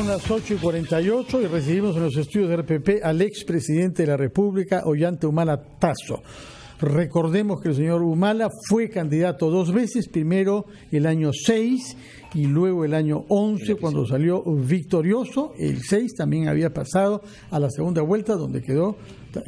Son las 8:48 y recibimos en los estudios de RPP al expresidente de la República, Ollanta Humala Tasso. Recordemos que el señor Humala fue candidato 2 veces, primero el año 6 y luego el año 11 cuando salió victorioso. El 6 también había pasado a la segunda vuelta donde quedó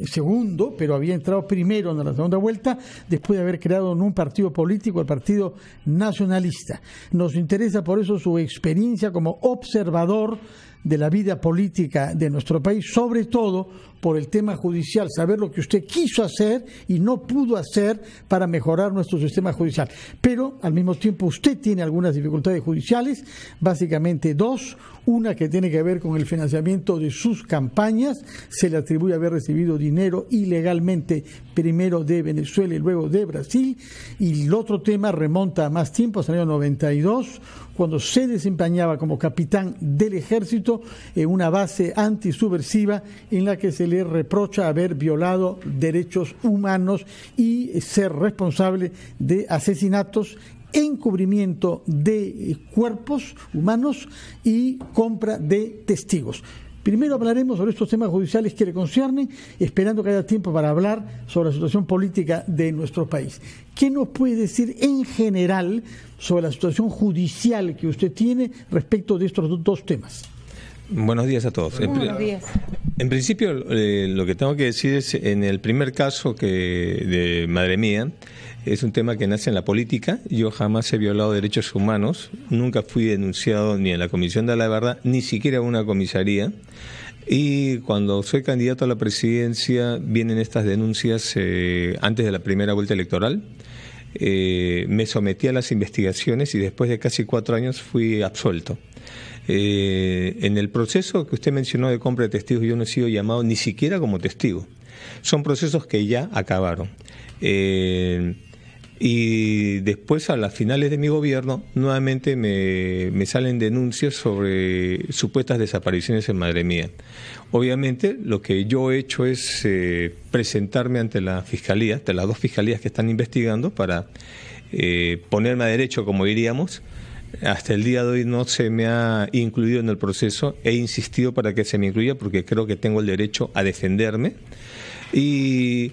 segundo, pero había entrado primero en la segunda vuelta después de haber creado un partido político, el Partido Nacionalista. Nos interesa por eso su experiencia como observador de la vida política de nuestro país, sobre todo por el tema judicial, saber lo que usted quiso hacer y no pudo hacer para mejorar nuestro sistema judicial. Pero al mismo tiempo usted tiene algunas dificultades judiciales, básicamente 2. Una que tiene que ver con el financiamiento de sus campañas. Se le atribuye haber recibido dinero ilegalmente, primero de Venezuela y luego de Brasil. Y el otro tema remonta a más tiempo, hasta el año 92, cuando se desempeñaba como capitán del ejército en una base antisubversiva en la que se le reprocha haber violado derechos humanos y ser responsable de asesinatos, encubrimiento de cuerpos humanos y compra de testigos. Primero hablaremos sobre estos temas judiciales que le conciernen, esperando que haya tiempo para hablar sobre la situación política de nuestro país. ¿Qué nos puede decir en general sobre la situación judicial que usted tiene respecto de estos 2 temas? Buenos días a todos. Buenos días. En principio, lo que tengo que decir es, en el primer caso de Madre Mía, es un tema que nace en la política. Yo jamás he violado derechos humanos, nunca fui denunciado ni en la Comisión de la Verdad, ni siquiera en una comisaría. Y cuando soy candidato a la presidencia, vienen estas denuncias antes de la primera vuelta electoral. Me sometí a las investigaciones y después de casi 4 años fui absuelto. En el proceso que usted mencionó de compra de testigos, yo no he sido llamado ni siquiera como testigo. Son procesos que ya acabaron. Y después, a las finales de mi gobierno, nuevamente me salen denuncias sobre supuestas desapariciones en Madre Mía. Obviamente, lo que yo he hecho es presentarme ante la Fiscalía, ante las 2 fiscalías que están investigando, para ponerme a derecho, como diríamos. Hasta el día de hoy no se me ha incluido en el proceso. He insistido para que se me incluya porque creo que tengo el derecho a defenderme. Y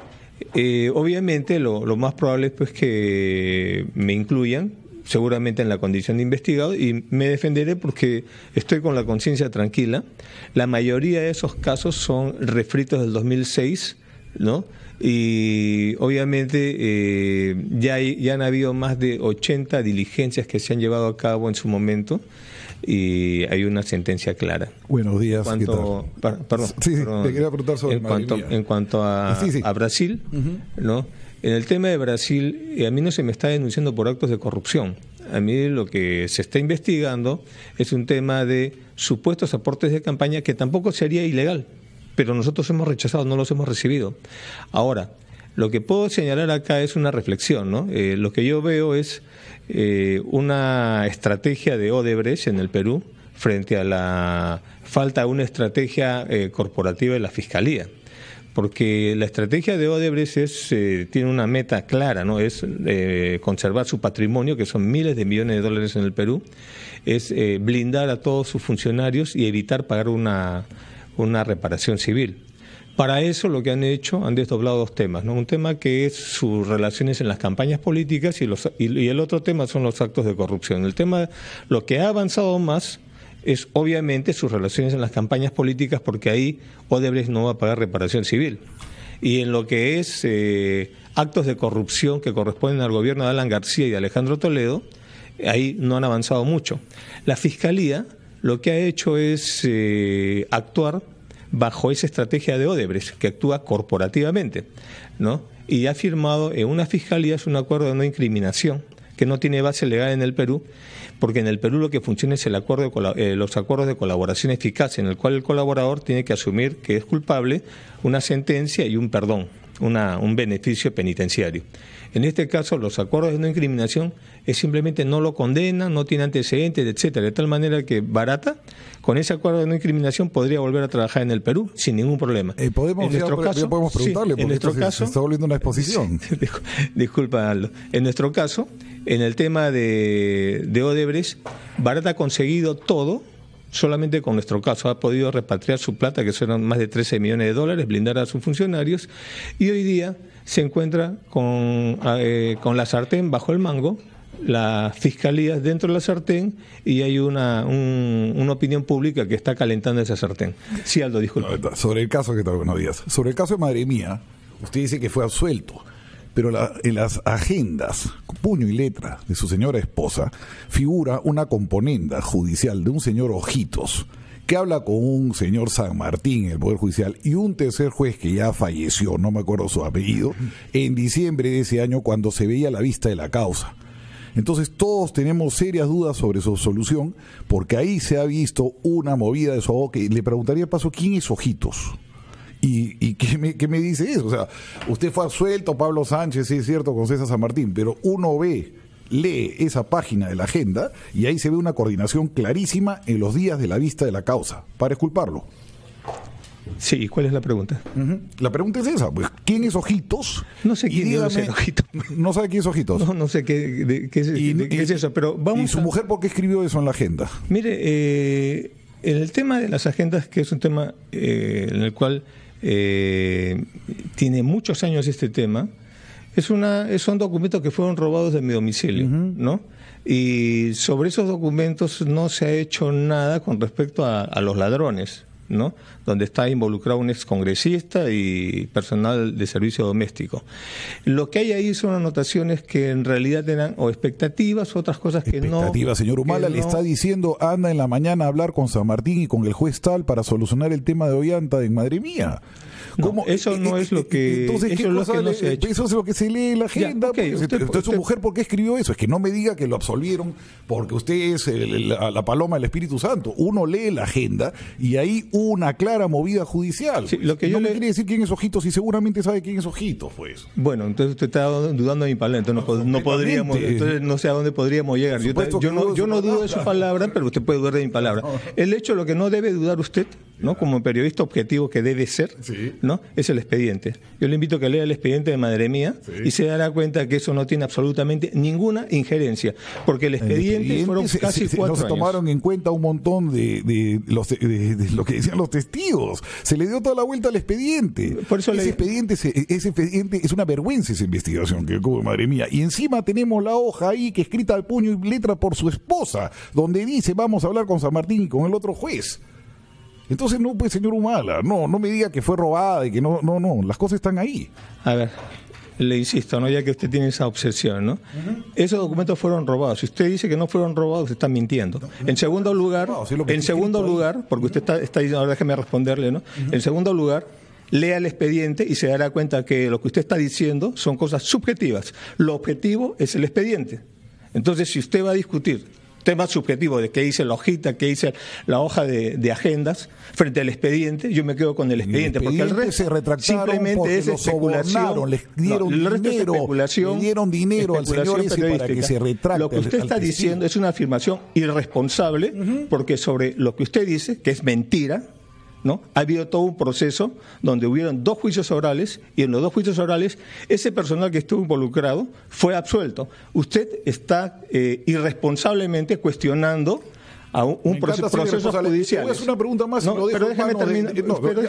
obviamente lo más probable es pues que me incluyan, seguramente en la condición de investigado, y me defenderé porque estoy con la conciencia tranquila. La mayoría de esos casos son refritos del 2006, ¿no? Y obviamente ya han habido más de 80 diligencias que se han llevado a cabo en su momento y hay una sentencia clara. Buenos días. Perdón, te quería preguntar sobre en cuanto a Brasil, ¿no? En el tema de Brasil, a mí no se me está denunciando por actos de corrupción. A mí lo que se está investigando es un tema de supuestos aportes de campaña que tampoco sería ilegal, pero nosotros hemos rechazado, no los hemos recibido. Ahora, lo que puedo señalar acá es una reflexión, ¿no? Lo que yo veo es una estrategia de Odebrecht en el Perú frente a la falta de una estrategia corporativa de la Fiscalía. Porque la estrategia de Odebrecht tiene una meta clara, ¿no? Es conservar su patrimonio, que son miles de millones de dólares en el Perú, es blindar a todos sus funcionarios y evitar pagar una reparación civil. Para eso lo que han hecho, han desdoblado 2 temas, ¿no? Un tema que es sus relaciones en las campañas políticas y el otro tema son los actos de corrupción. El tema, lo que ha avanzado más es obviamente sus relaciones en las campañas políticas, porque ahí Odebrecht no va a pagar reparación civil. Y en lo que es actos de corrupción que corresponden al gobierno de Alan García y de Alejandro Toledo, ahí no han avanzado mucho. La Fiscalía lo que ha hecho es actuar bajo esa estrategia de Odebrecht, que actúa corporativamente, ¿no? Y ha firmado en una fiscalía un acuerdo de no incriminación, que no tiene base legal en el Perú, porque en el Perú lo que funciona es los acuerdos de colaboración eficaz, en el cual el colaborador tiene que asumir que es culpable, una sentencia y un perdón, un beneficio penitenciario. En este caso, los acuerdos de no incriminación es simplemente no lo condenan, no tiene antecedentes, etcétera, de tal manera que Barata, con ese acuerdo de no incriminación, podría volver a trabajar en el Perú sin ningún problema. Podemos preguntarle, porque en nuestro caso se está volviendo una exposición. Disculpa, Aldo. En nuestro caso, en el tema de Odebrecht, Barata ha conseguido todo solamente con nuestro caso, ha podido repatriar su plata, que son más de 13 millones de dólares, blindar a sus funcionarios, y hoy día se encuentra con la sartén bajo el mango, la fiscalía dentro de la sartén, y hay una opinión pública que está calentando esa sartén. Sí, Aldo, disculpe. Sobre el caso que buenos días. Sobre el caso de Madre Mía, usted dice que fue absuelto, pero en las agendas, puño y letra de su señora esposa, figura una componenda judicial de un señor Ojitos, que habla con un señor San Martín en el Poder Judicial y un tercer juez que ya falleció, no me acuerdo su apellido, en diciembre de ese año, cuando se veía la vista de la causa. Entonces todos tenemos serias dudas sobre su solución, porque ahí se ha visto una movida de su abogado, que le preguntaría paso, ¿quién es Ojitos? ¿Y qué me dice eso? O sea, usted fue absuelto, Pablo Sánchez, sí es cierto, con César San Martín, pero uno lee esa página de la agenda y ahí se ve una coordinación clarísima en los días de la vista de la causa, para exculparlo. Sí, ¿cuál es la pregunta? La pregunta es esa, pues, ¿quién es Ojitos? No sé quién es Ojitos. ¿No sabe quién es Ojitos? No sé qué es eso, pero vamos. ¿Y su mujer por qué escribió eso en la agenda? Mire, en el tema de las agendas, que es un tema en el cual tiene muchos años este tema, son documentos que fueron robados de mi domicilio, ¿no? Y sobre esos documentos no se ha hecho nada con respecto a los ladrones, ¿no? Donde está involucrado un excongresista y personal de servicio doméstico. Lo que hay ahí son anotaciones que en realidad eran o expectativas, otras cosas que no. Expectativas, señor Humala, le está diciendo, anda en la mañana a hablar con San Martín y con el juez tal para solucionar el tema de Ollanta en Madre Mía. No, eso no es lo que. Entonces, eso es lo que se lee en la agenda. Ya, okay, entonces, su mujer, ¿por qué escribió eso? Es que no me diga que lo absolvieron porque usted es la paloma del Espíritu Santo. Uno lee la agenda y ahí una clara movida judicial. Sí, lo que no me quiere decir quién es Ojitos y seguramente sabe quién es Ojitos, pues. Bueno, entonces usted está dudando de mi palabra. Entonces no podríamos. Entonces no sé a dónde podríamos llegar. Yo no dudo de su palabra, pero usted puede dudar de mi palabra. El hecho, lo que no debe dudar usted, ¿no? Como periodista objetivo que debe ser, sí, ¿no? Es el expediente. Yo le invito a que lea el expediente de Madre Mía, sí, y se dará cuenta que eso no tiene absolutamente ninguna injerencia, porque el expediente fueron casi 4 años. No se tomaron en cuenta un montón de lo que decían los testigos. Se le dio toda la vuelta al expediente. Por eso ese expediente es una vergüenza, esa investigación que hubo, Madre Mía. Y encima tenemos la hoja ahí que escrita al puño y letra por su esposa, donde dice vamos a hablar con San Martín y con el otro juez. Entonces, no, pues, señor Humala, no me diga que fue robada y que no, las cosas están ahí. A ver, le insisto, ¿no? Ya que usted tiene esa obsesión, ¿no? Esos documentos fueron robados. Si usted dice que no fueron robados, usted está mintiendo. En segundo lugar, porque usted está diciendo, ahora déjeme responderle, ¿no? En segundo lugar, lea el expediente y se dará cuenta que lo que usted está diciendo son cosas subjetivas. Lo objetivo es el expediente. Entonces, si usted va a discutir temas subjetivos de qué dice la hojita, qué dice la hoja de agendas frente al expediente, yo me quedo con el expediente, porque el resto simplemente es especulación. Le dieron dinero al señor ese para que se retracte. Lo que usted está diciendo es una afirmación irresponsable, porque sobre lo que usted dice, que es mentira, ¿no? Ha habido todo un proceso donde hubieron 2 juicios orales y en los 2 juicios orales ese personal que estuvo involucrado fue absuelto. Usted está irresponsablemente cuestionando a un proceso judicial. Le voy a hacer una pregunta más y lo dejo en manos de...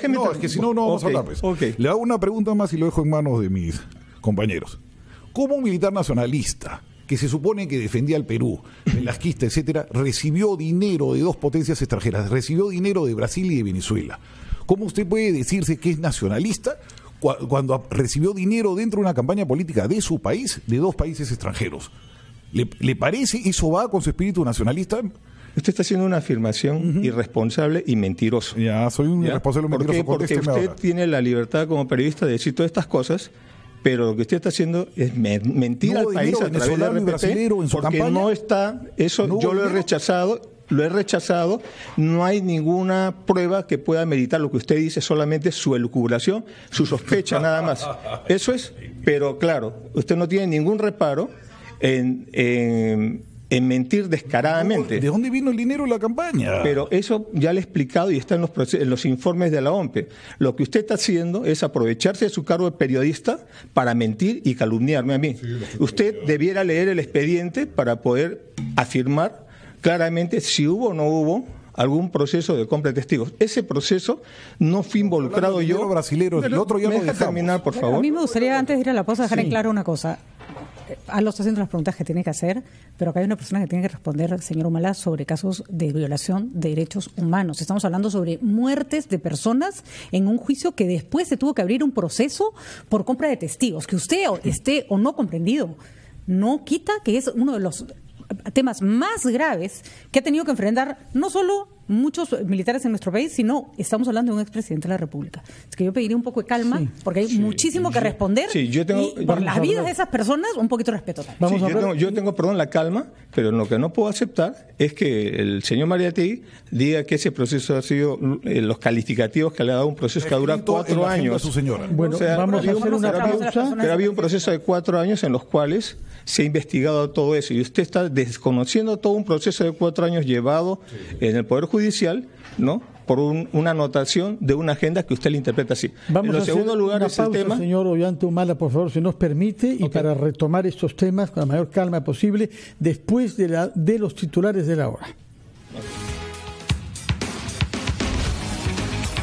No, es que si no vamos a hablar. Pues. Okay. Le hago una pregunta más y lo dejo en manos de mis compañeros. ¿Cómo un militar nacionalista que se supone que defendía al Perú, velasquista, etcétera, recibió dinero de 2 potencias extranjeras, recibió dinero de Brasil y de Venezuela? ¿Cómo usted puede decirse que es nacionalista cuando recibió dinero dentro de una campaña política de su país, de 2 países extranjeros? ¿Le parece eso va con su espíritu nacionalista? Usted está haciendo una afirmación irresponsable y mentirosa. Ya, soy un irresponsable mentiroso. Porque usted tiene la libertad como periodista de decir todas estas cosas, pero lo que usted está haciendo es mentir al país a través de RPP, porque campaña, no está, eso no yo lo he rechazado, no hay ninguna prueba que pueda meditar lo que usted dice, solamente su elucubración, su sospecha nada más. Eso es, pero claro, usted no tiene ningún reparo en mentir descaradamente. ¿De dónde vino el dinero de la campaña? Pero eso ya le he explicado y está en los informes de la OMPE. Lo que usted está haciendo es aprovecharse de su cargo de periodista para mentir y calumniarme a mí. Sí, usted debiera leer el expediente para poder afirmar claramente si hubo o no hubo algún proceso de compra de testigos. Ese proceso no fui involucrado yo. Brasilero, el otro ya ¿Me deja terminar, por favor? A mí me gustaría, antes de ir a la pausa, dejar en claro una cosa. Aldo está haciendo las preguntas que tiene que hacer, pero acá hay una persona que tiene que responder, señor Humala, sobre casos de violación de derechos humanos. Estamos hablando sobre muertes de personas en un juicio que después se tuvo que abrir un proceso por compra de testigos. Que usted esté o no comprendido, no quita que es uno de los temas más graves que ha tenido que enfrentar no solo muchos militares en nuestro país, sino estamos hablando de un expresidente de la República. Es que yo pediría un poco de calma, porque hay muchísimo que responder, y por las vidas de esas personas, un poquito de respeto también. Yo tengo, la calma, pero lo que no puedo aceptar es que el señor Mariátegui diga que ese proceso ha sido los calificativos que le ha dado un proceso que dura 4 años. Bueno, vamos a hacer una pausa. Pero había un proceso de 4 años en los cuales se ha investigado todo eso, y usted está desconociendo todo un proceso de 4 años llevado en el Poder Judicial, ¿no?, por una anotación de una agenda que usted le interpreta así. Vamos en segundo lugar es el tema. Señor Ollanta Humala, por favor, si nos permite, y para retomar estos temas con la mayor calma posible, después de los titulares de la hora.